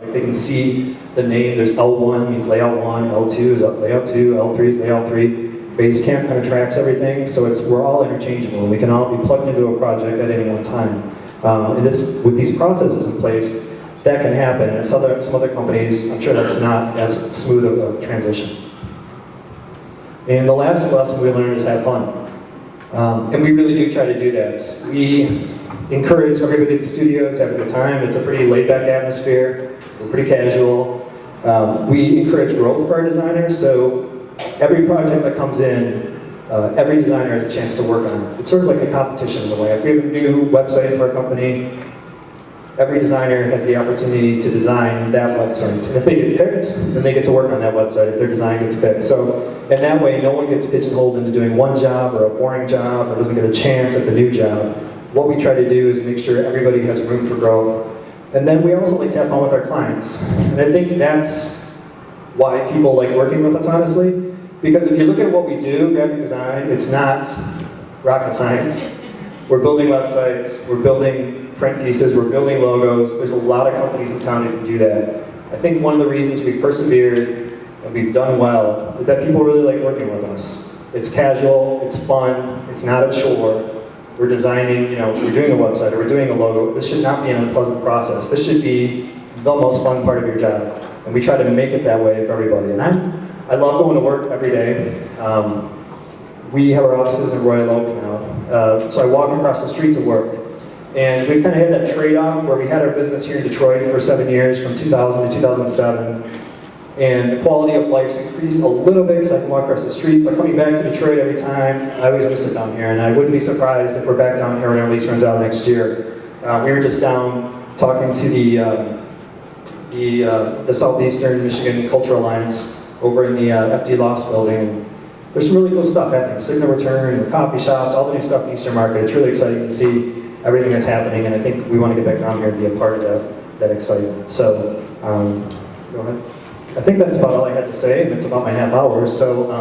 They can see the name. There's L1 means layout 1, L2 is layout 2, L3 is layout 3. Basecamp kind of tracks everything, so we're all interchangeable, and we can all be plugged into a project at any one time. And with these processes in place, that can happen. And some other companies, I'm sure that's not as smooth of a transition. And the last lesson we learned is have fun. And we really do try to do that. We encourage everybody at the studio to have a good time. It's a pretty laid-back atmosphere. We're pretty casual. We encourage growth for our designers, so every project that comes in, every designer has a chance to work on it. It's sort of like a competition in a way. If we have a new website for our company, every designer has the opportunity to design that website. And if they get picked, then they get to work on that website if their design gets picked. So in that way, no one gets pigeonholed into doing one job or a boring job or doesn't get a chance at the new job. What we try to do is make sure everybody has room for growth. And then we also like to have fun with our clients. And I think that's why people like working with us, honestly. Because if you look at what we do, graphic design, it's not rocket science. We're building websites, we're building print pieces, we're building logos. There's a lot of companies in town that can do that. I think one of the reasons we've persevered and we've done well is that people really like working with us. It's casual, it's fun, it's not a chore. We're designing, we're doing a website or we're doing a logo. This should not be an unpleasant process. This should be the most fun part of your job. And we try to make it that way for everybody. And I love going to work every day. We have our offices in Royal Oak now. So I walk across the street to work. And we've kind of had that trade-off where we had our business here in Detroit for 7 years, from 2000 to 2007. And the quality of life's increased a little bit because I can walk across the street. But coming back to Detroit every time, I always miss it down here. And I wouldn't be surprised if we're back down here when our lease runs out next year. We were just down talking to the Southeastern Michigan Cultural Alliance over in the FD Lofts building. And there's some really cool stuff happening. Signal Return, the coffee shops, all the new stuff in Eastern Market. It's really exciting to see everything that's happening, and I think we want to get back down here and be a part of that excitement. So, go ahead. I think that's about all I had to say, and it's about my half hour, so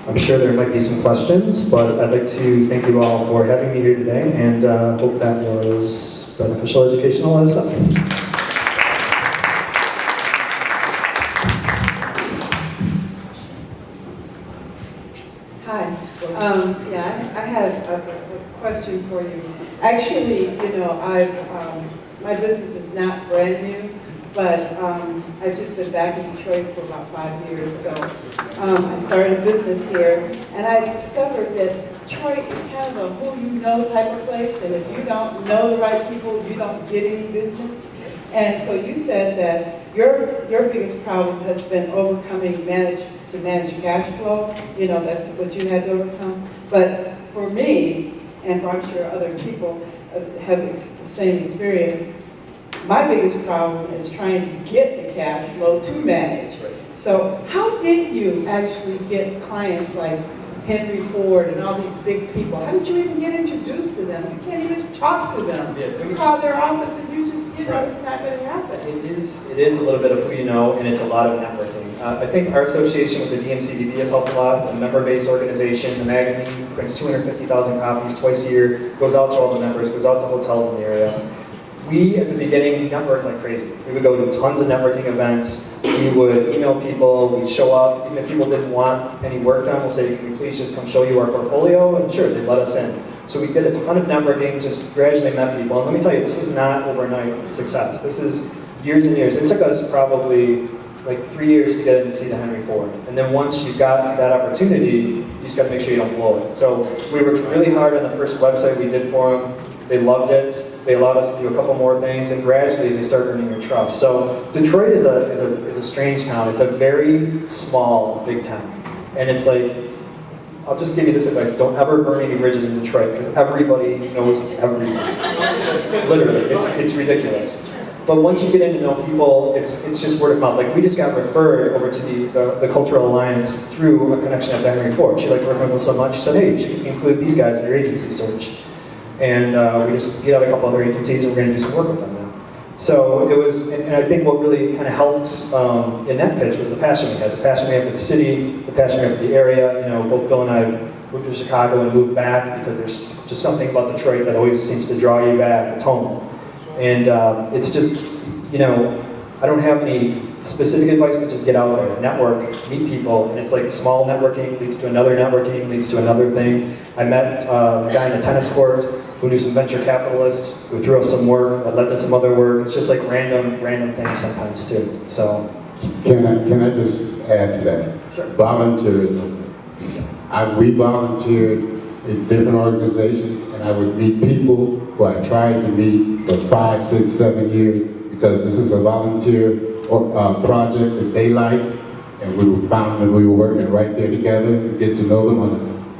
I'm sure there might be some questions, but I'd like to thank you all for having me here today, and hope that was beneficial, educational, all that stuff. Yeah, I had a question for you. Actually, my business is not brand new, but I've just been back in Detroit for about 5 years. So I started a business here, and I discovered that Detroit is kind of a who-you-know type of place, and if you don't know the right people, you don't get any business. And so you said that your biggest problem has been overcoming to manage cash flow. That's what you had to overcome. But for me, and for I'm sure other people have the same experience, my biggest problem is trying to get the cash flow to manage. So how did you actually get clients like Henry Ford and all these big people? How did you even get introduced to them? You can't even talk to them. You call their office and you just, it's not going to happen. It is a little bit of who you know, and it's a lot of networking. I think our association with the DMCDB has helped a lot. It's a member-based organization. The magazine prints 250,000 copies twice a year, goes out to all the members, goes out to hotels in the area. We, at the beginning, networked like crazy. We would go to tons of networking events. We would email people. We'd show up. Even if people didn't want any work done, we'll say, can we please just come show you our portfolio? And sure, they'd let us in. So we did a ton of networking, just gradually met people. And let me tell you, this was not overnight success. This is years and years. It took us probably like 3 years to get in to see the Henry Ford. And then once you got that opportunity, you just got to make sure you don't blow it. So we worked really hard on the first website we did for them. They loved it. They allowed us to do a couple more things, and gradually they start earning your trust. So Detroit is a strange town. It's a very small, big town. And it's like, I'll just give you this advice. Don't ever burn any bridges in Detroit, because everybody knows everybody. Literally, it's ridiculous. But once you get in to know people, it's just word of mouth. Like, we just got referred over to the Cultural Alliance through a connection at Henry Ford. She liked working with us so much, she said, hey, you should include these guys in your agency search. And we just get out a couple other agencies, and we're going to do some work with them now. So it was, and I think what really kind of helped in that pitch was the passion we had. The passion we had for the city, the passion we had for the area. Both Bill and I moved to Chicago and moved back because there's just something about Detroit that always seems to draw you back. It's home. And it's just, I don't have any specific advice, but just get out there, network, meet people, and it's like small networking leads to another networking, leads to another thing. I met a guy in the tennis court who knew some venture capitalists who threw us some work that led to some other work. It's just like random things sometimes too. So, can I just add to that? Sure. Volunteerism. We volunteered in different organizations, and I would meet people who I tried to meet for 5, 6, 7 years because this is a volunteer project that they liked, and we found that we were working right there together to get to know them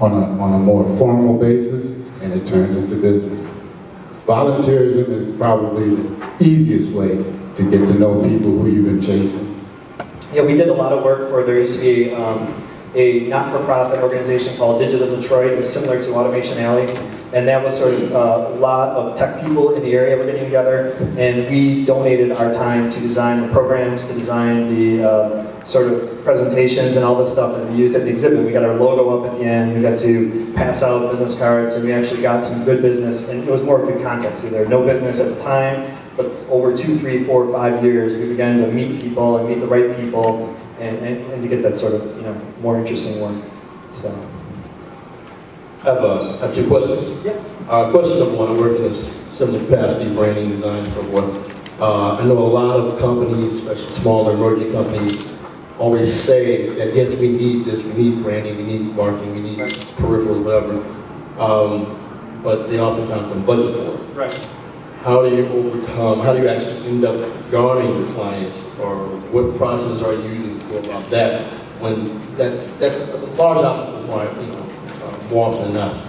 on a more formal basis, and it turns into business. Volunteerism is probably the easiest way to get to know people who you've been chasing. Yeah, we did a lot of work for, there used to be a not-for-profit organization called Digital Detroit. It was similar to Automation Alley. And that was sort of a lot of tech people in the area were getting together. And we donated our time to design the programs, to design the sort of presentations and all this stuff that we used at the exhibit. We got our logo up at the end. We got to pass out business cards. And we actually got some good business. And it was more good context. There no business at the time. But over 2, 3, 4, 5 years, we began to meet people and meet the right people and to get that sort of, more interesting work. So. I have 2 questions. Yep. Question number 1, I work in a similar capacity, branding, design, and so forth. I know a lot of companies, especially smaller emerging companies, always say that yes, we need this, we need branding, we need marketing, we need peripherals, whatever, but they oftentimes don't budget for it. Right. How do you actually end up garnering your clients, or what process are you using to go about that when that's a large obstacle for more often than not?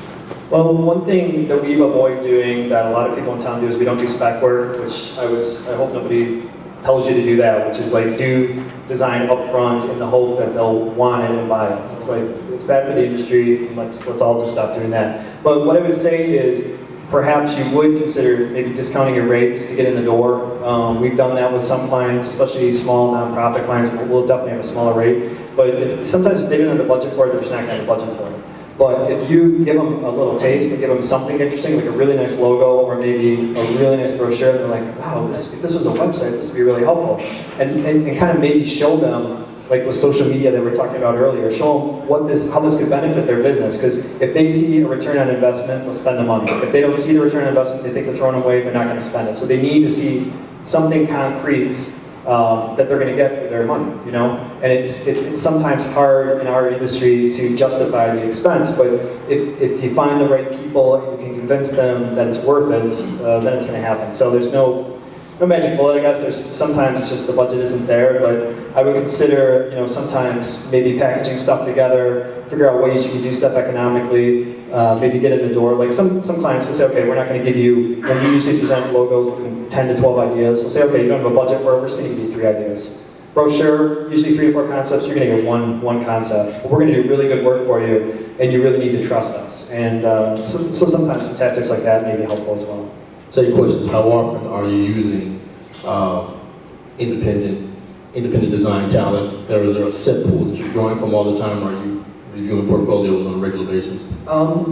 Well, one thing that we've avoided doing that a lot of people in town do is we don't do spec work, which I hope nobody tells you to do that, which is like do design up front in the hope that they'll want it and buy it. It's like, it's bad for the industry, let's all just stop doing that. But what I would say is, perhaps you would consider maybe discounting your rates to get in the door. We've done that with some clients, especially small nonprofit clients. We'll definitely have a smaller rate, but sometimes if they don't have the budget for it, they're just not going to have the budget for it. But if you give them a little taste and give them something interesting, like a really nice logo or maybe a really nice brochure, they're like, wow, if this was a website, this would be really helpful. And kind of maybe show them, like with social media that we were talking about earlier, show them how this could benefit their business. Because if they see a return on investment, they'll spend the money. If they don't see the return on investment, they think they're throwing away, they're not going to spend it. So they need to see something concrete that they're going to get for their money, And it's sometimes hard in our industry to justify the expense, but if you find the right people and you can convince them that it's worth it, then it's going to happen. So there's no magic bullet, I guess. Sometimes it's just the budget isn't there, but I would consider, sometimes maybe packaging stuff together, figure out ways you can do stuff economically, maybe get in the door. Like some clients will say, okay, we're not going to give you, when we usually present logos with 10 to 12 ideas, we'll say, okay, you don't have a budget for it, we're just going to give you 3 ideas. Brochure, usually 3 to 4 concepts, you're going to get one concept. But we're going to do really good work for you, and you really need to trust us. And so sometimes some tactics like that may be helpful as well. Same questions. How often are you using independent design talent? Or is there a set pool that you're drawing from all the time? Or are you reviewing portfolios on a regular basis?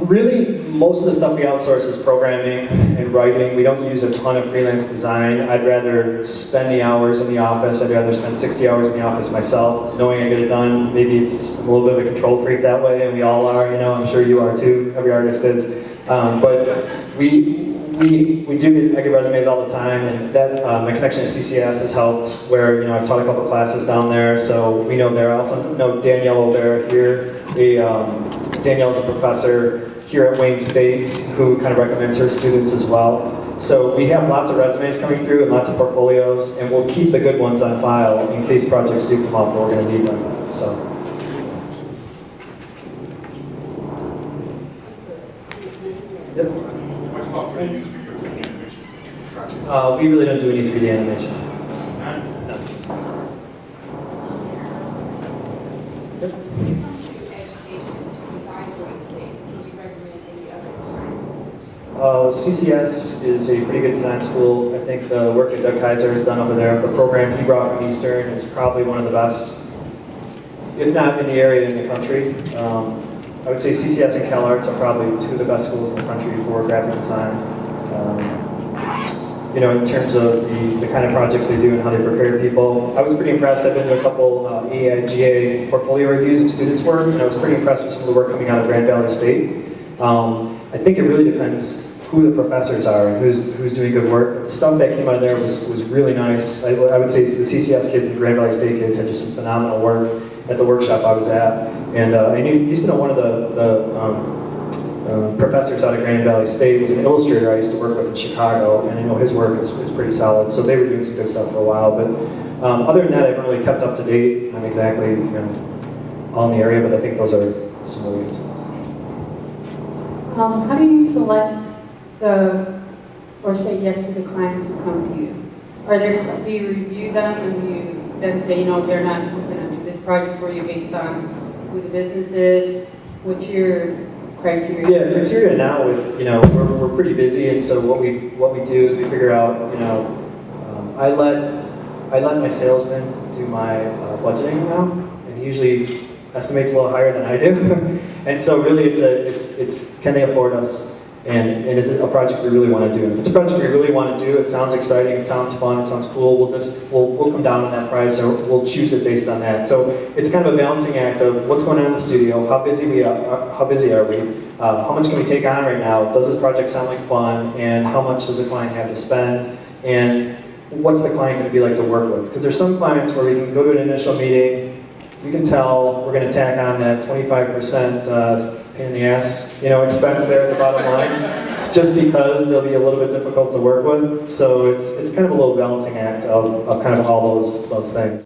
Really, most of the stuff we outsource is programming and writing. We don't use a ton of freelance design. I'd rather spend the hours in the office. I'd rather spend 60 hours in the office myself, knowing I get it done. Maybe it's a little bit of a control freak that way, and we all are, I'm sure you are too. Every artist is. But I get resumes all the time, and that my connection at CCS has helped. Where I've taught a couple classes down there, so we know there. I also know Danielle O'Bear here. Danielle's a professor here at Wayne State who kind of recommends her students as well. So we have lots of resumes coming through and lots of portfolios, and we'll keep the good ones on file in case projects do come up and we're going to need them. So. Yep. What software do you use for your 3D animation? We really don't do any 3D animation. No. Yep. CCS is a pretty good design school. I think the work that Doug Kaiser has done over there, the program he brought from Eastern, is probably one of the best, if not in the area, in the country. I would say CCS and CalArts are probably 2 of the best schools in the country for graphic design. in terms of the kind of projects they do and how they prepare people. I was pretty impressed. I've been to a couple EIGA portfolio reviews of students' work, and I was pretty impressed with some of the work coming out of Grand Valley State. I think it really depends who the professors are and who's doing good work, but the stuff that came out of there was really nice. I would say the CCS kids and Grand Valley State kids had just some phenomenal work at the workshop I was at. And I used to know one of the professors out of Grand Valley State was an illustrator I used to work with in Chicago, and I know his work is pretty solid, so they were doing some good stuff for a while. But other than that, I haven't really kept up to date on exactly all in the area, but I think those are some really good things. How do you select or say yes to the clients who come to you? Do you review them and do you then say, we're going to do this project for you based on who the business is? What's your criteria? Yeah, criteria now with, we're pretty busy, and so what we do is we figure out, I let my salesman do my budgeting now, and he usually estimates a little higher than I do. And so really it's can they afford us? And is it a project we really want to do? If it's a project we really want to do, it sounds exciting, it sounds fun, it sounds cool, we'll come down on that price, or we'll choose it based on that. So it's kind of a balancing act of what's going on in the studio, how busy are we, how much can we take on right now, does this project sound like fun, and how much does the client have to spend, and what's the client going to be like to work with? Because there's some clients where we can go to an initial meeting, you can tell we're going to tack on that 25% pain in the ass, expense there at the bottom line, just because they'll be a little bit difficult to work with. So it's kind of a little balancing act of kind of all those things.